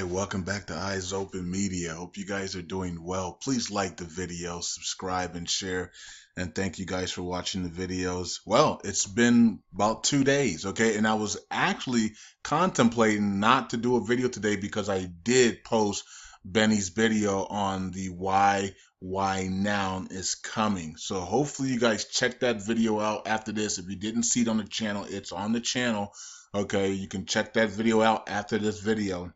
welcome back to Eyes Open Media. Hope you guys are doing well. Please like the video, subscribe, and share. And thank you guys for watching the videos. Well, it's been about 2 days, okay? And I was actually contemplating not to do a video today because I did post Benny's video on the why noun is coming. So hopefully you guys check that video out after this. If you didn't see it on the channel, it's on the channel. Okay, you can check that video out after this video.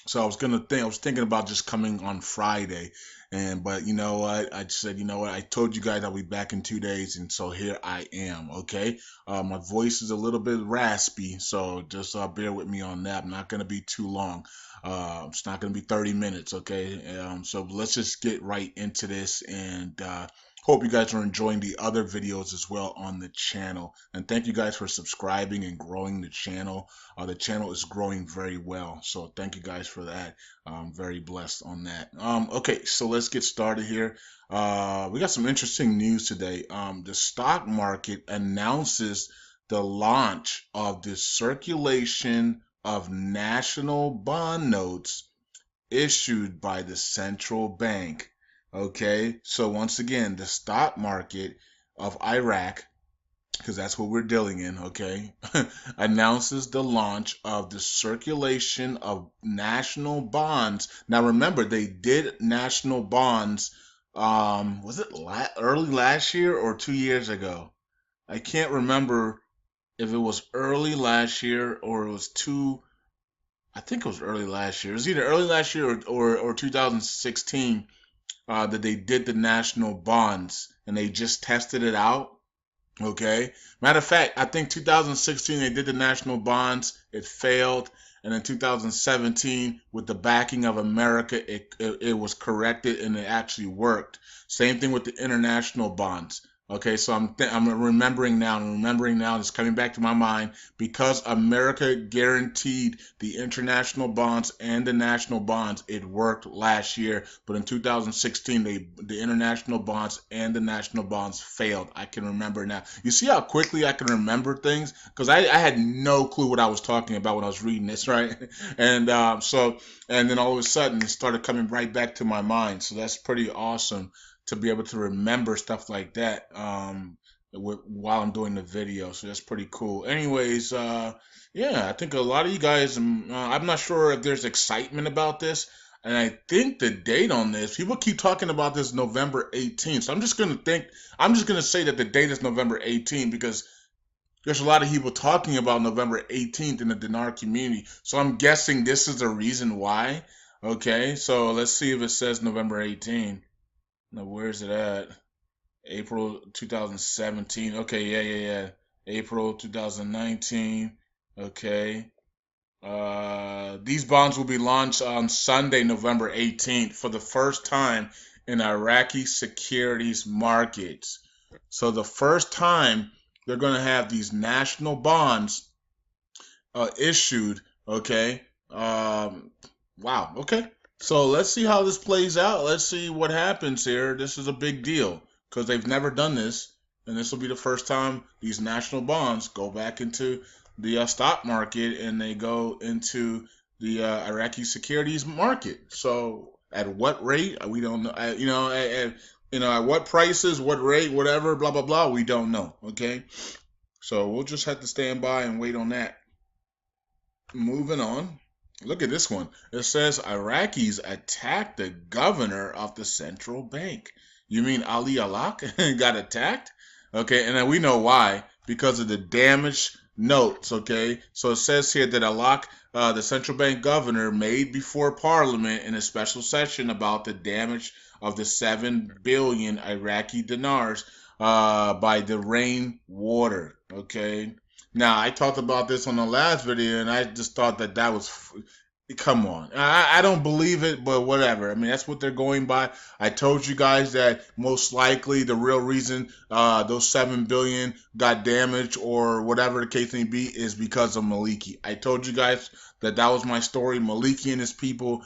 So I was thinking about just coming on Friday, but you know what? I just said, you know what? I told you guys I'll be back in 2 days, and so here I am. Okay, my voice is a little bit raspy, so just bear with me on that. I'm not gonna be too long. It's not gonna be 30 minutes. Okay, so let's just get right into this, and hope you guys are enjoying the other videos as well on the channel. And thank you guys for subscribing and growing the channel. The channel is growing very well, so thank you guys for that. I'm very blessed on that. Okay, so let's get started here. We got some interesting news today. The stock market announces the launch of the circulation of national bond notes issued by the central bank. Okay, so once again, the stock market of Iraq, because that's what we're dealing in, okay, announces the launch of the circulation of national bonds. Now remember, they did national bonds, was it early last year or 2 years ago? I can't remember if it was early last year or it was I think it was early last year. It was either early last year or 2016 that they did the national bonds and they just tested it out. Okay. Matter of fact, I think 2016 they did the national bonds. It failed. And in 2017, with the backing of America, it was corrected and it actually worked. Same thing with the international bonds. Okay, so I'm remembering now. I'm remembering now. It's coming back to my mind because America guaranteed the international bonds and the national bonds. It worked last year, but in 2016, the international bonds and the national bonds failed. I can remember now. You see how quickly I can remember things because I had no clue what I was talking about when I was reading this, right? And and then all of a sudden it started coming right back to my mind. So that's pretty awesome to be able to remember stuff like that while I'm doing the video. So that's pretty cool. Anyways, yeah, I think a lot of you guys, I'm not sure if there's excitement about this. And I think the date on this, people keep talking about this November 18th. So I'm just going to say that the date is November 18th because there's a lot of people talking about November 18th in the dinar community. So I'm guessing this is the reason why. Okay, so let's see if it says November 18th. Now, where's it at? April 2017. Okay, yeah. April 2019. Okay. These bonds will be launched on Sunday, November 18th, for the first time in Iraqi securities markets. So the first time they're going to have these national bonds issued. Okay. Wow. Okay. So let's see how this plays out. Let's see what happens here. This is a big deal because they've never done this, and this will be the first time these national bonds go back into the stock market and they go into the Iraqi securities market. So at what rate? We don't know. At what prices, what rate, whatever, blah blah blah. We don't know. Okay, so we'll just have to stand by and wait on that. Moving on. Look at this one. It says Iraqis attacked the governor of the central bank. You mean Ali Alak got attacked? Okay, and then we know why. Because of the damaged notes, okay? So it says here that Alak, the central bank governor, made before Parliament in a special session about the damage of the 7 billion Iraqi dinars by the rain water, okay? Now, I talked about this on the last video, and I just thought that was, come on. I don't believe it, but whatever. I mean, that's what they're going by. I told you guys that most likely the real reason those 7 billion got damaged or whatever the case may be is because of Maliki. I told you guys that was my story. Maliki and his people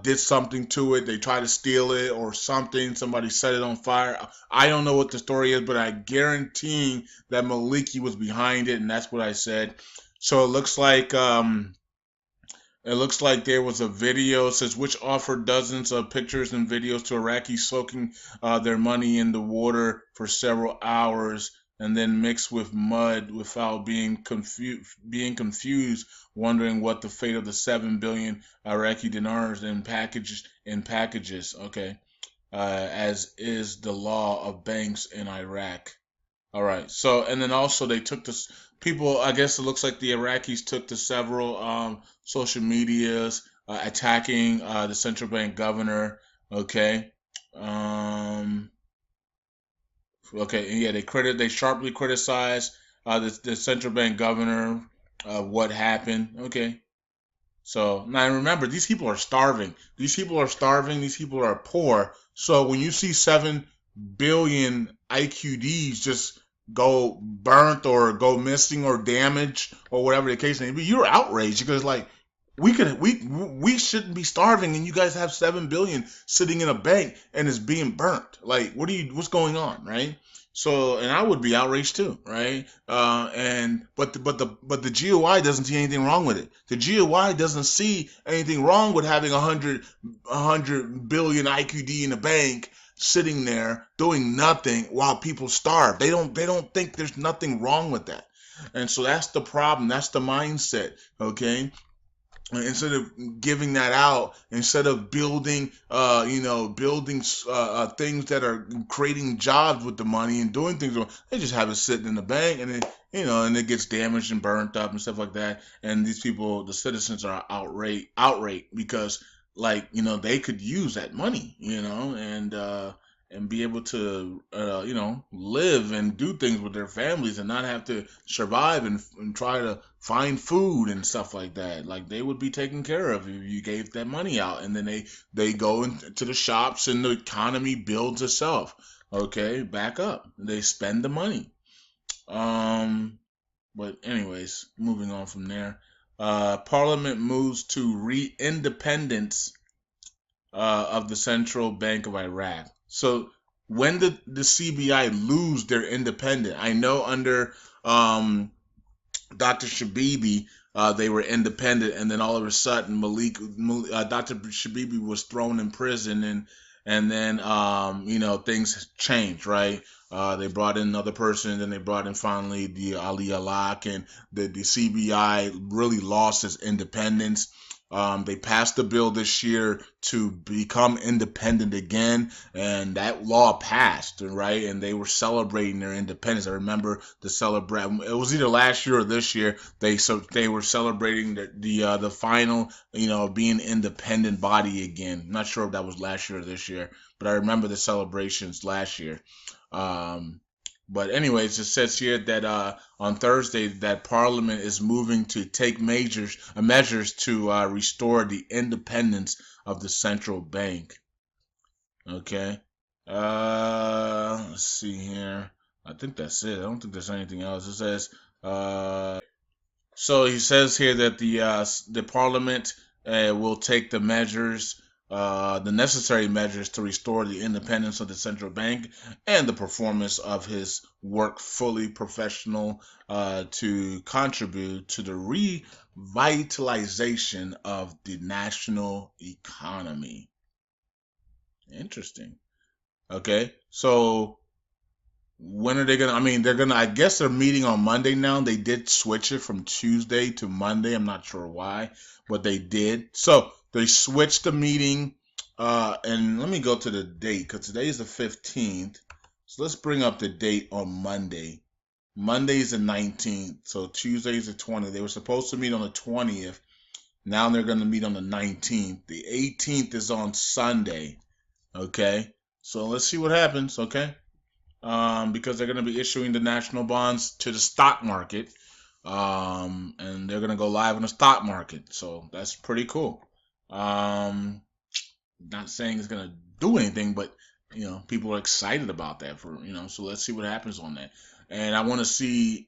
did something to it. They tried to steal it or something. Somebody set it on fire. I don't know what the story is, but I guarantee that Maliki was behind it, and that's what I said. So it looks like It looks like there was a video. It says which offered dozens of pictures and videos to Iraqis soaking their money in the water for several hours and then mixed with mud without being confused, wondering what the fate of the 7 billion Iraqi dinars in packages. Okay, as is the law of banks in Iraq. All right. So, and then also they took this people. I guess it looks like the Iraqis took to several social medias attacking the central bank governor. Okay. Um, okay. And yeah, they sharply criticized the central bank governor. What happened? Okay. So now remember, these people are starving. These people are starving. These people are poor. So when you see 7 billion IQDs just go burnt or go missing or damaged or whatever the case may be, you're outraged because like we shouldn't be starving and you guys have 7 billion sitting in a bank and it's being burnt. Like what's going on, right? So and I would be outraged too, right? And but the GOI doesn't see anything wrong with it. The GOI doesn't see anything wrong with having a hundred billion IQD in a bank sitting there doing nothing while people starve. They don't think there's nothing wrong with that. And so that's the problem. That's the mindset. Okay, instead of giving that out, instead of building building things that are creating jobs with the money and doing things, they just have it sitting in the bank and then and it gets damaged and burnt up and stuff like that. And these people, the citizens, are outraged because like they could use that money, and be able to live and do things with their families and not have to survive and try to find food and stuff like that. Like they would be taken care of if you gave that money out, and then they go into the shops and the economy builds itself. Okay, back up. They spend the money. Um, but anyways, moving on from there. Parliament moves to re-independence of the Central Bank of Iraq. So when did the CBI lose their independence? I know under Dr. Shabibi, they were independent, and then all of a sudden, Dr. Shabibi was thrown in prison, and then things changed, right? They brought in another person, and then they brought in finally the Ali Alak, and the CBI really lost its independence. They passed a bill this year to become independent again, and that law passed, right? And they were celebrating their independence. I remember the celebrate. It was either last year or this year. They were celebrating the final, being independent body again. I'm not sure if that was last year or this year, but I remember the celebrations last year. Um, but anyways, it says here that on Thursday that Parliament is moving to take measures to restore the independence of the central bank. Okay. Let's see here. I think that's it. I don't think there's anything else. It says so he says here that the Parliament will take the necessary measures to restore the independence of the central bank and the performance of his work fully professional to contribute to the revitalization of the national economy. Interesting. Okay, so when are they gonna? I mean, they're gonna. I guess they're meeting on Monday now. They did switch it from Tuesday to Monday. I'm not sure why, but they did. So they switched the meeting. And let me go to the date because today is the 15th. So let's bring up the date on Monday. Monday is the 19th. So Tuesday is the 20th. They were supposed to meet on the 20th. Now they're going to meet on the 19th. The 18th is on Sunday. Okay. So let's see what happens. Okay. Because they're going to be issuing the national bonds to the stock market, and they're going to go live on the stock market. So that's pretty cool. Not saying it's going to do anything, but people are excited about that so let's see what happens on that. And I want to see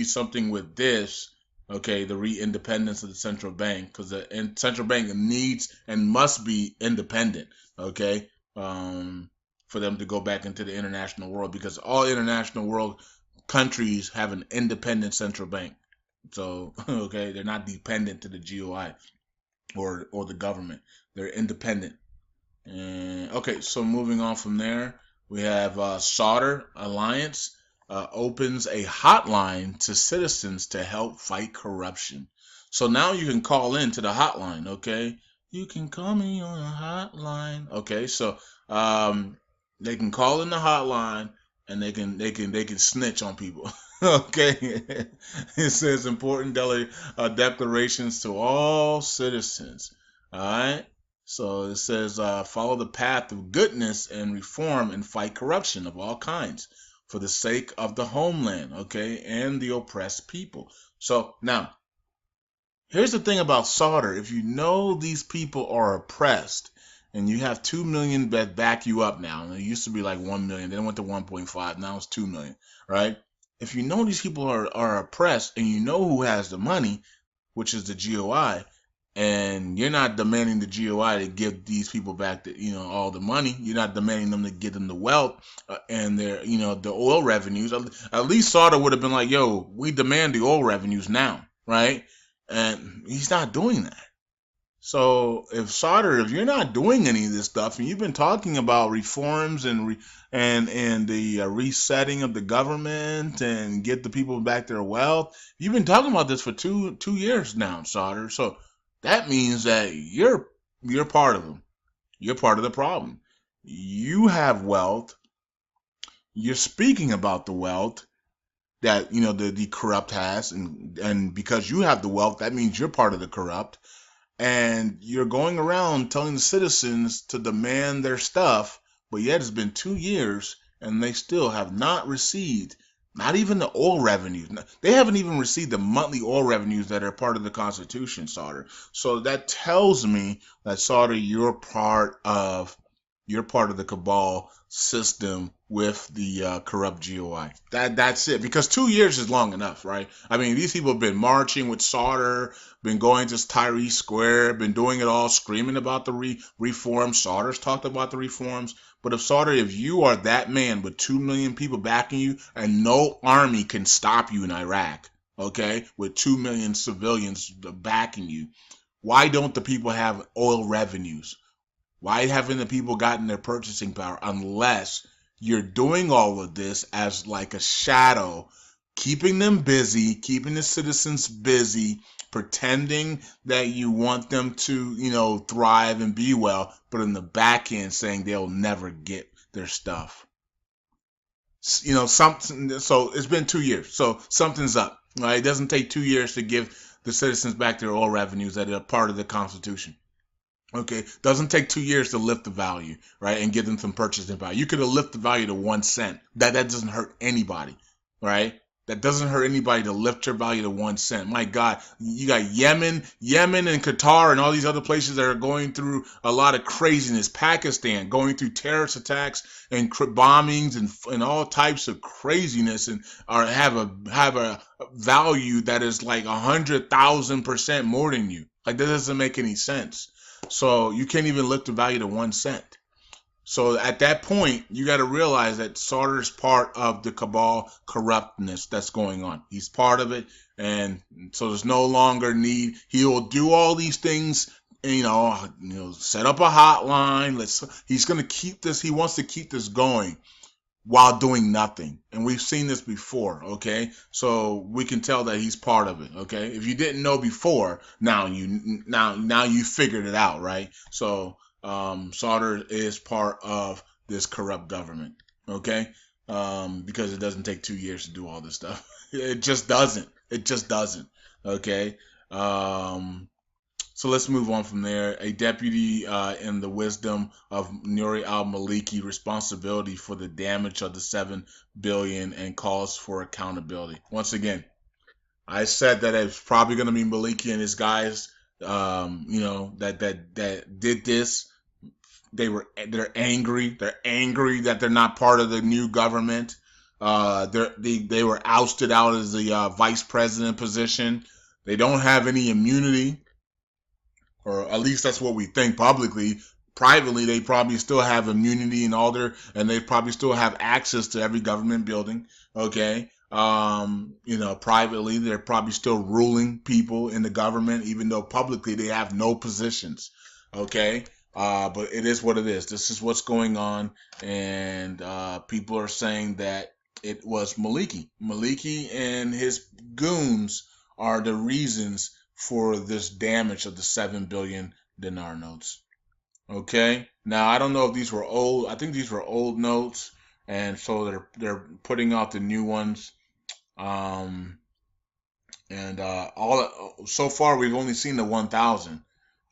something with this. Okay, the re-independence of the central bank, because the central bank needs and must be independent. Okay. For them to go back into the international world, because all international world countries have an independent central bank. So, okay, they're not dependent to the GOI. or the government. They're independent. And okay, so moving on from there, we have Solder Alliance opens a hotline to citizens to help fight corruption. So now you can call in to the hotline. Okay, you can call me on a hotline. Okay, so they can call in the hotline and they can snitch on people. Okay, it says important declarations to all citizens. All right. So it says, follow the path of goodness and reform and fight corruption of all kinds for the sake of the homeland, okay, and the oppressed people. So now, here's the thing about Solder. If you know these people are oppressed and you have 2 million that back you up now, and it used to be like 1 million, then it went to 1.5, now it's 2 million, right? If you know these people are oppressed and you know who has the money, which is the GOI, and you're not demanding the GOI to give these people back all the money. You're not demanding them to give them the wealth and their the oil revenues. At least Sauter would have been like, yo, we demand the oil revenues now, right? And he's not doing that. So if you're not doing any of this stuff, and you've been talking about reforms and the resetting of the government and get the people back their wealth, you've been talking about this for two years now, Sauter. So that means that you're part of them. You're part of the problem. You have wealth. You're speaking about the wealth that the corrupt has, and because you have the wealth, that means you're part of the corrupt. And you're going around telling the citizens to demand their stuff, but yet it's been 2 years and they still have not received not even the oil revenues. They haven't even received the monthly oil revenues that are part of the Constitution, Sauter. So that tells me that, Sauter, you're part of the cabal system with the corrupt GOI. That's it. Because 2 years is long enough, right? I mean, these people have been marching with Sauter, been going to Tyree Square, been doing it all, screaming about the reforms. Sauter's talked about the reforms. But if you are that man with 2 million people backing you, and no army can stop you in Iraq, okay, with 2 million civilians backing you, why don't the people have oil revenues? Why haven't the people gotten their purchasing power? Unless you're doing all of this as like a shadow, keeping them busy, keeping the citizens busy, pretending that you want them to, thrive and be well, but in the back end saying they'll never get their stuff. Something. So it's been 2 years. So something's up. Right? It doesn't take 2 years to give the citizens back their oil revenues that are part of the Constitution. Okay, doesn't take 2 years to lift the value, right, and give them some purchasing power. You could have lifted the value to 1 cent. That doesn't hurt anybody, right? That doesn't hurt anybody to lift your value to 1 cent. My God, you got Yemen and Qatar and all these other places that are going through a lot of craziness. Pakistan going through terrorist attacks and bombings and all types of craziness, and have a value that is like 100,000% more than you. Like, that doesn't make any sense. So you can't even lift the value to 1 cent. So at that point, you got to realize that Sauter's part of the cabal corruptness that's going on. He's part of it, and so there's no longer need. He'll do all these things, set up a hotline. He's going to keep this. He wants to keep this going while doing nothing. And we've seen this before, okay? So we can tell that he's part of it, okay? If you didn't know before, now you figured it out, right? So Sauter is part of this corrupt government, okay? Because it doesn't take 2 years to do all this stuff. It just doesn't. Okay? So let's move on from there. A deputy in the wisdom of Nuri al-Maliki responsibility for the damage of the 7 billion and calls for accountability. Once again, I said that it's probably going to be Maliki and his guys, that did this. They're angry. They're angry that they're not part of the new government. They were ousted out of the vice president position. They don't have any immunity. Or at least that's what we think publicly. Privately, they probably still have immunity and they probably still have access to every government building. Okay. Privately, they're probably still ruling people in the government, even though publicly they have no positions. Okay. But it is what it is. This is what's going on. And people are saying that it was Maliki. Maliki and his goons are the reasons for this damage of the 7 billion dinar notes. Okay. Now I don't know if these were old. I think these were old notes, and so they're putting out the new ones. Um, and all so far we've only seen the 1,000.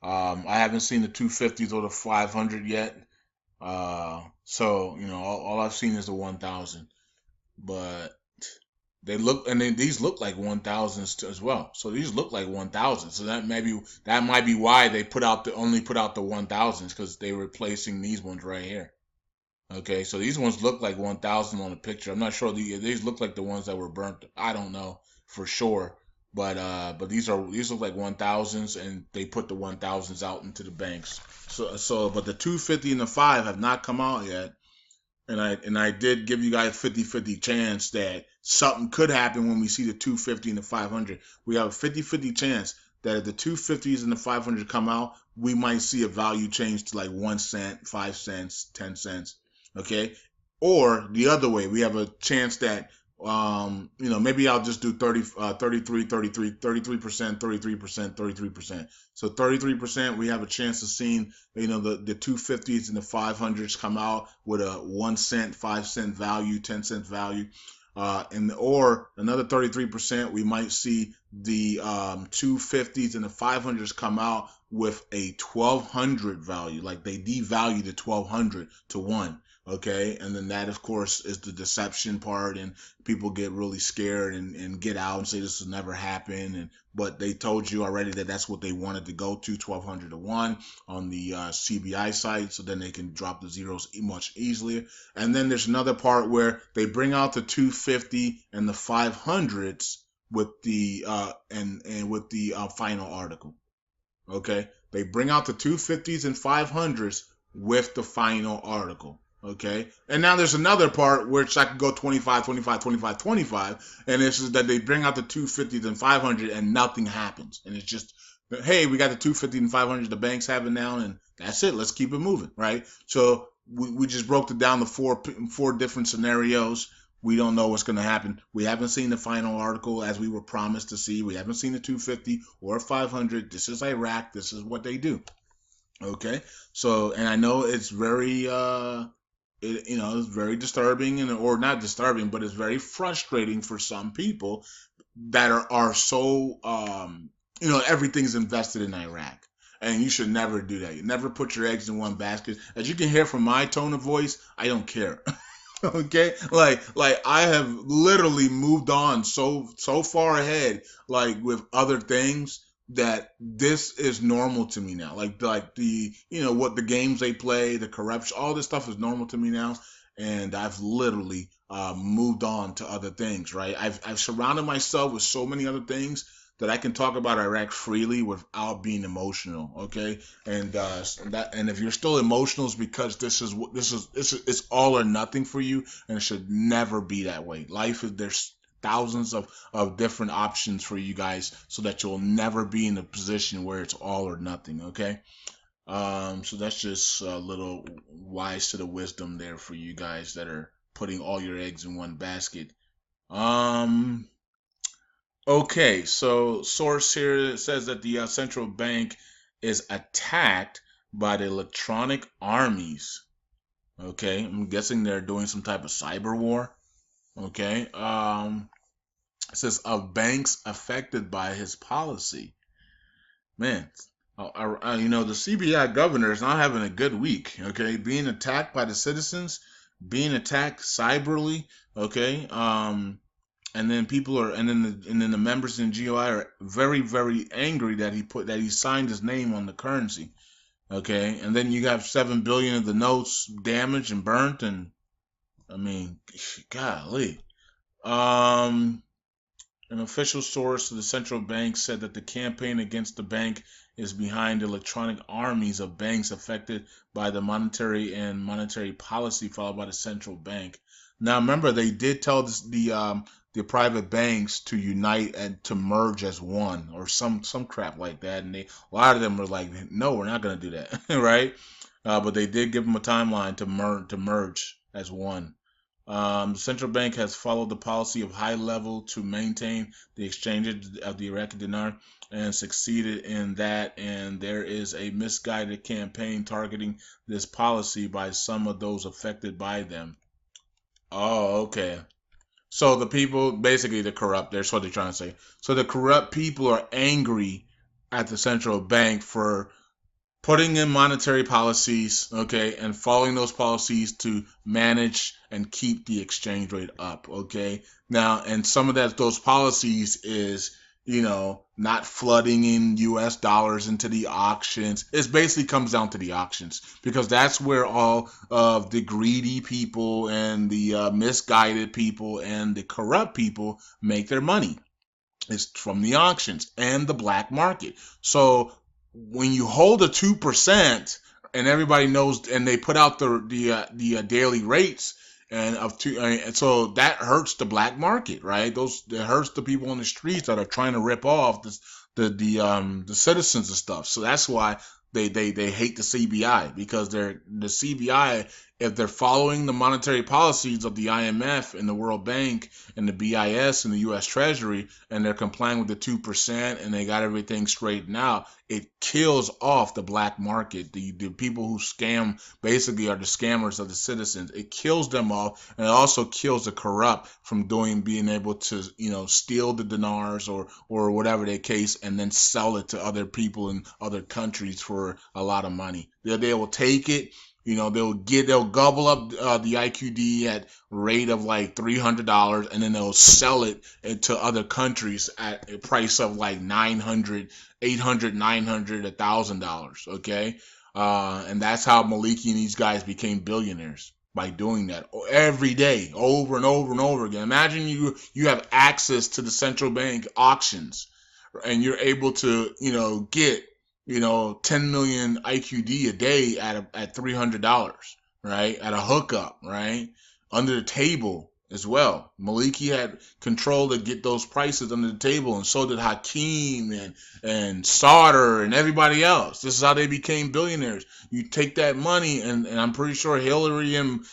I haven't seen the 250s or the 500 yet. So all I've seen is the 1,000. But they look, and these look like 1,000s as well. So these look like 1,000. So that might be why they only put out the 1,000s, because they're replacing these ones right here. Okay, so these ones look like 1,000 on the picture. I'm not sure these look like the ones that were burnt. I don't know for sure, but these look like 1,000s, and they put the 1,000s out into the banks. But the 250 and the 5 have not come out yet. And I did give you guys 50-50 chance that something could happen when we see the 250 and the 500. We have a 50-50 chance that if the 250s and the 500 come out, we might see a value change to like 1 cent, 5 cents, 10 cents. Okay. Or the other way, we have a chance that maybe I'll just do 33%, 33%, 33%. So 33%, we have a chance of seeing, the 250s and the 500s come out with a 1 cent, 5 cent value, 10 cent value. Or another 33%, we might see the 250s and the 500s come out with a 1,200 value, like they devalue the 1,200 to 1. Okay, and then that, of course, is the deception part, and people get really scared and get out and say this will never happen. But they told you already that that's what they wanted to go to, 1,200 to 1 on the CBI site, so then they can drop the zeros much easier. And then there's another part where they bring out the 250 and the 500s with the with the final article. Okay, they bring out the 250s and 500s with the final article. Okay, and now there's another part which I could go 25, 25, 25, 25, and this is that they bring out the 250s and 500 and nothing happens, and it's just, hey, we got the 250 and 500, the banks have it now, and that's it. Let's keep it moving, right? So we just broke it down to four different scenarios. We don't know what's going to happen. We haven't seen the final article as we were promised to see. We haven't seen the 250 or 500. This is Iraq. This is what they do. Okay, so, and I know it's very it's very disturbing, or not disturbing, but it's very frustrating for some people that are so everything's invested in Iraq. And you should never do that. You never put your eggs in one basket. As you can hear from my tone of voice, I don't care. Okay, like I have literally moved on so far ahead, like with other things, that this is normal to me now. Like the what the games they play, the corruption, all this stuff is normal to me now, and I've literally moved on to other things. Right, I've surrounded myself with so many other things that I can talk about Iraq freely without being emotional. Okay, and if you're still emotional, it's because this is it's all or nothing for you, and it should never be that way. Life is there's thousands of different options for you guys, so that you'll never be in a position where it's all or nothing. Okay. So that's just a little wise to the wisdom there for you guys that are putting all your eggs in one basket. Okay, so source here says that the central bank is attacked by the electronic armies. Okay, I'm guessing they're doing some type of cyber war. Okay, it says of banks affected by his policy. Man, the CBI governor is not having a good week. Okay, being attacked by the citizens, being attacked cyberly. Okay, and then the members in GOI are very, very angry that he signed his name on the currency. Okay, and then you have 7 billion of the notes damaged and burnt, and I mean, golly. An official source to the central bank said that the campaign against the bank is behind electronic armies of banks affected by the monetary policy followed by the central bank. Now, remember, they did tell the private banks to unite and to merge as one, or some crap like that. And a lot of them were like, no, we're not going to do that, right? But they did give them a timeline to merge as one. The central bank has followed the policy of high level to maintain the exchange of the Iraqi dinar and succeeded in that. And there is a misguided campaign targeting this policy by some of those affected by them. Oh, okay. So the people, basically the corrupt, that's what they're trying to say. So the corrupt people are angry at the central bank for putting in monetary policies, okay, and following those policies to manage and keep the exchange rate up, okay. Now, and some of those policies is, not flooding in U.S. dollars into the auctions. It basically comes down to the auctions because that's where all of the greedy people and the misguided people and the corrupt people make their money. It's from the auctions and the black market. So when you hold a 2%, and everybody knows, and they put out the daily rates and of two, and so that hurts the black market, right? It hurts the people on the streets that are trying to rip off the citizens and stuff. So that's why they hate the CBI, because the CBI, if they're following the monetary policies of the IMF and the World Bank and the BIS and the U.S. Treasury, and they're complying with the 2%, and they got everything straightened out, it kills off the black market. The people who scam basically are the scammers of the citizens. It kills them off, and it also kills the corrupt from being able to steal the dinars or whatever the case, and then sell it to other people in other countries for a lot of money. They will take it. They'll gobble up the IQD at rate of like $300, and then they'll sell it to other countries at a price of like $900, $800, $900, $1,000. Okay, and that's how Maliki and these guys became billionaires, by doing that every day, over and over and over again. Imagine you have access to the central bank auctions, and you're able to get 10 million IQD a day at $300, right? At a hookup, right? Under the table as well. Maliki had control to get those prices under the table, and so did Hakeem and Sauter and everybody else. This is how they became billionaires. You take that money, and I'm pretty sure Hillary and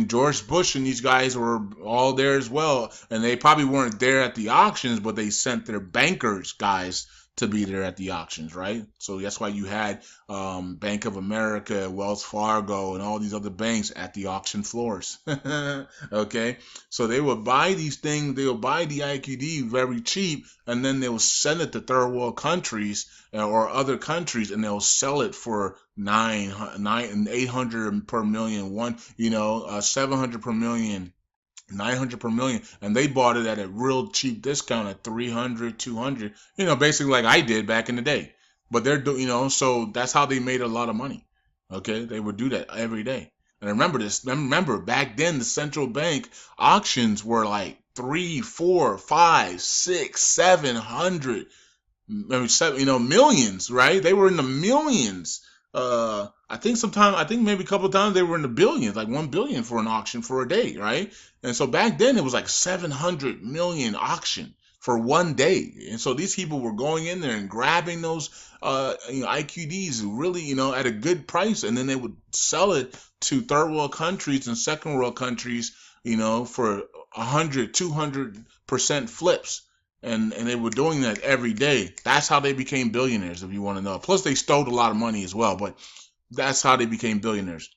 George Bush and these guys were all there as well. And they probably weren't there at the auctions, but they sent their bankers guys to be there at the auctions, right? So that's why you had Bank of America, Wells Fargo, and all these other banks at the auction floors. Okay, so they would buy these things, they would buy the IQD very cheap, and then they will send it to third world countries or other countries, and they'll sell it for 800 per million, 700 per million, 900 per million, and they bought it at a real cheap discount at 300, 200, basically like I did back in the day. But they're doing, so that's how they made a lot of money. Okay, they would do that every day. And remember back then the central bank auctions were like 3, 4, 5, 6, 700, millions, right? They were in the millions. I think maybe a couple of times they were in the billions, like 1 billion for an auction for a day, right? And so back then it was like 700 million auction for one day. And so these people were going in there and grabbing those IQDs really, at a good price, and then they would sell it to third world countries and second world countries, for 100, 200% flips. And they were doing that every day. That's how they became billionaires, if you want to know. Plus, they stole a lot of money as well, but that's how they became billionaires.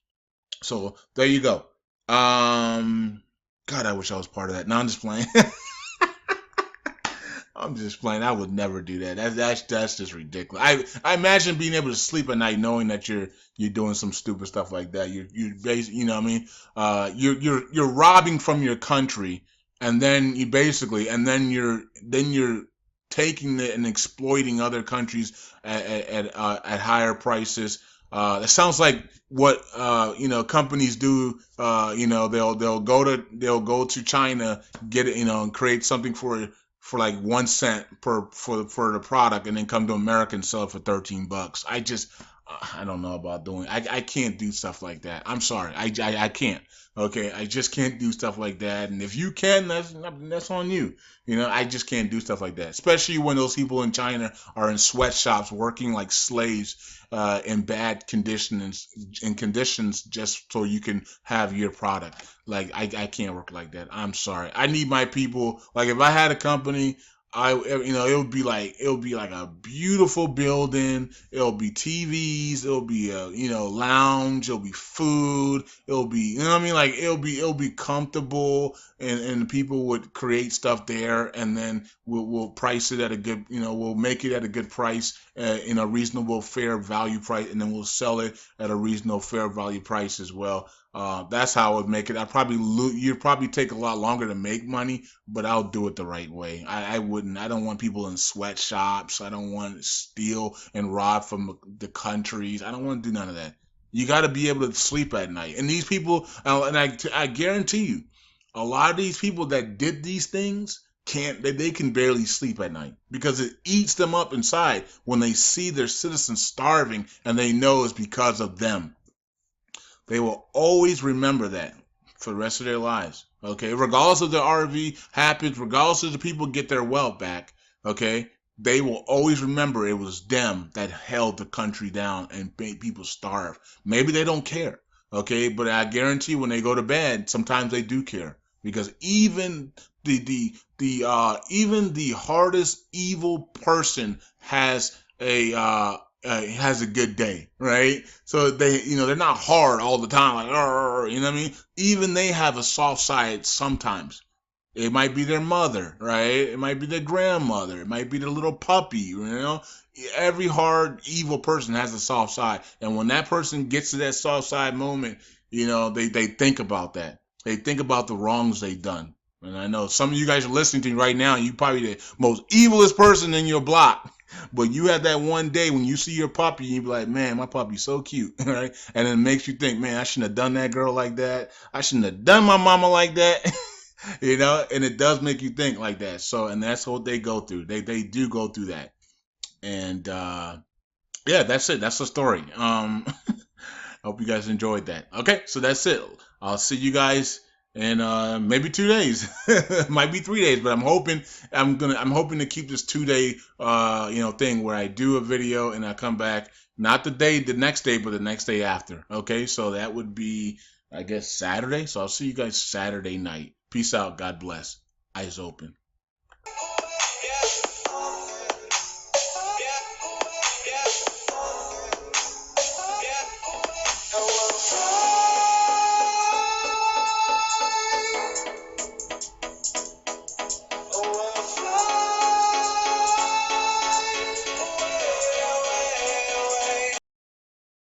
So there you go. God, I wish I was part of that. No, I'm just playing. I'm just playing. I would never do that. That's just ridiculous. I imagine being able to sleep at night knowing that you're doing some stupid stuff like that. You're basically, what I mean. You're robbing from your country, and then you're taking it and exploiting other countries at higher prices. It sounds like what companies do. They'll go to China, get it, and create something for like 1 cent for the product, and then come to America and sell it for $13. I don't know about doing. I can't do stuff like that. I'm sorry. I can't. Okay, I just can't do stuff like that. And if you can, that's on you. I just can't do stuff like that. Especially when those people in China are in sweatshops working like slaves in bad conditions, in conditions just so you can have your product. Like I can't work like that. I'm sorry. I need my people. Like if I had a company, it would be like a beautiful building. It'll be TVs. It'll be a lounge. It'll be food. It'll be what I mean. Like it'll be comfortable, and people would create stuff there, and then we'll price it at a good we'll make it at a good price, in a reasonable fair value price, and then we'll sell it at a reasonable fair value price as well. That's how I would make it. You'd probably take a lot longer to make money, but I'll do it the right way. I wouldn't. I don't want people in sweatshops. I don't want to steal and rob from the countries. I don't want to do none of that. You got to be able to sleep at night. And these people, and I guarantee you, a lot of these people that did these things they can barely sleep at night because it eats them up inside when they see their citizens starving and they know it's because of them. They will always remember that for the rest of their lives. Okay, regardless of the RV happens, regardless of the people get their wealth back. Okay, they will always remember it was them that held the country down and made people starve. Maybe they don't care. Okay, but I guarantee when they go to bed, sometimes they do care because even even the hardest evil person has a good day, right? So they're not hard all the time, like, you know what I mean? Even they have a soft side sometimes. It might be their mother, right? It might be their grandmother. It might be their little puppy. Every hard, evil person has a soft side. And when that person gets to that soft side moment, they think about that. They think about the wrongs they've done. And I know some of you guys are listening to me right now, and you probably the most evilest person in your block. But you have that one day when you see your puppy, and you be like, man, my puppy's so cute, right? And it makes you think, man, I shouldn't have done that girl like that. I shouldn't have done my mama like that. And it does make you think like that. So, and that's what they go through. They do go through that. And yeah, that's it. That's the story. I hope you guys enjoyed that. Okay, so that's it. I'll see you guys in maybe 2 days. Might be 3 days, but I'm hoping to keep this 2 day thing where I do a video and I come back not the next day, but the next day after. Okay, so that would be, I guess, Saturday. So I'll see you guys Saturday night. Peace out. God bless. Eyes open.